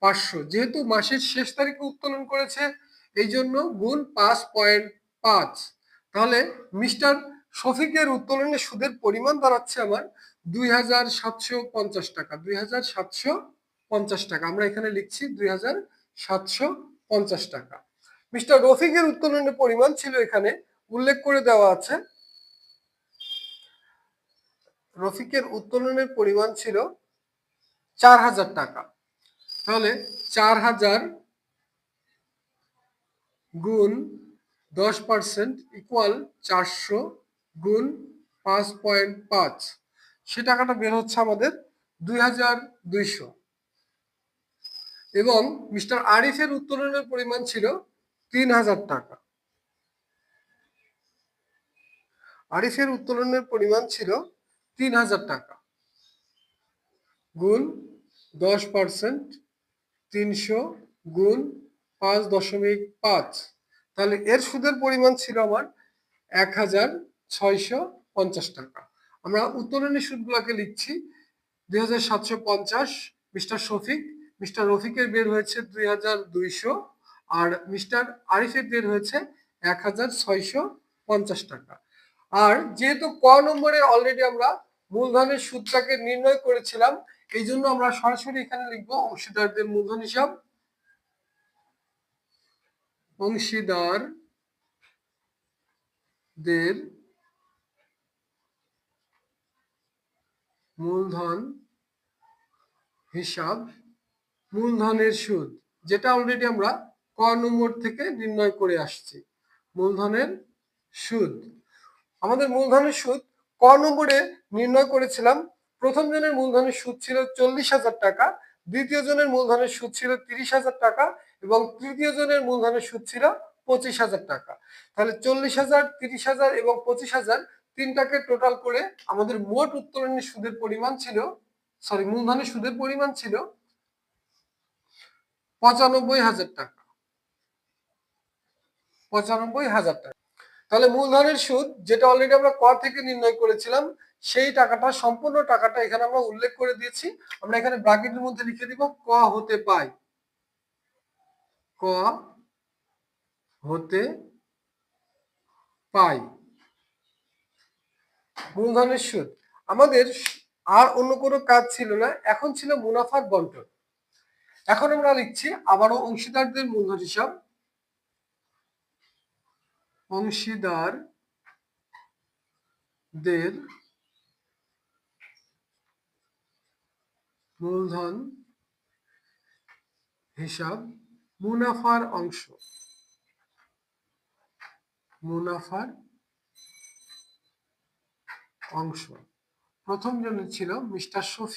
500, যেহেতু মাসের শেষ তারিখে উত্তোলন করেছে এই জন্য গুণ 5.5। তাহলে মিস্টার শফিকের উত্তোলনের সুদের পরিমাণ দাঁড়াচ্ছে আমার 2,750 টাকা। 2,750 টাকা আমরা এখানে লিখছি 2,750 টাকা। মিস্টার রফিকের উত্তোলনের পরিমাণ ছিল এখানে উল্লেখ করে দেওয়া আছে, রফিকের উত্তোলনের পরিমাণ ছিল 4,000 টাকা। তাহলে 4,000 গুণ 10% ইকুয়াল 400 গুণ 5.5, সে টাকাটা বের হচ্ছে আমাদের 2,200। এবং মিস্টার আরিফের উত্তোলনের পরিমাণ ছিল 3,000 টাকা। আরিফের উত্তোলনের পরিমাণ ছিল 3,000 টাকা গুণ 10%, 300 গুণ 5.5, তাহলে এর সুদের পরিমাণ ছিল আমার 1,650 টাকা। আমরা উত্তোলনের সুদগুলোকে লিখছি 2,750 মিস্টার শফিক, মিস্টার রফিকের বের হয়েছে 2,200, আর মিস্টার আরিফের বের হয়েছে 1,650 টাকা। আর যেহেতু ক নম্বরে অলরেডি আমরা মূলধনের সুদটাকে নির্ণয় করেছিলাম, এই জন্য আমরা সরাসরি এখানে লিখবো অংশীদারদের মূলধন হিসাব। অংশীদারদের মূলধন হিসাব, মূলধনের সুদ, যেটা অলরেডি আমরা ক নম্বর থেকে নির্ণয় করে আসছি। মূলধনের সুদ, আমাদের মূলধনের সুদ ক নম্বরে নির্ণয় করেছিলাম। প্রথম জনের মূলধনের সুদ ছিল 40,000 টাকা, দ্বিতীয় জনের মূলধনের সুদ ছিল 30,000 টাকা এবং তৃতীয় জনের মূলধনের সুদ ছিল 25,000 টাকা। তাহলে 40,000, 30,000 এবং 25,000 তিনটাকে টোটাল করে আমাদের মোট উত্তোলনের সুদের পরিমাণ ছিল, মূলধনের সুদের পরিমাণ ছিল 95,000 টাকা। 95,000 টাকা। তাহলে মূলধনের সুদ যেটা অলরেডি আমরা ক থেকে নির্ণয় করেছিলাম, সেই টাকাটা, সম্পূর্ণ টাকাটা এখানে আমরা উল্লেখ করে দিয়েছি। আমরা এখানে ব্র্যাকেটের মধ্যে লিখে দিব ক হতে পাই, ক হতে পাই মূলধনের সুদ। আমাদের আর অন্য কোনো কাজ ছিল না, এখন ছিল মুনাফার বন্টন। এখন আমরা লিখছি আবারও অংশীদারদের মূলধন হিসাব। অংশীদারদের মূলধন হিসাব, মুনাফার অংশ, মুনাফার অংশ। প্রথম জন ছিল মিস্টার শফিক।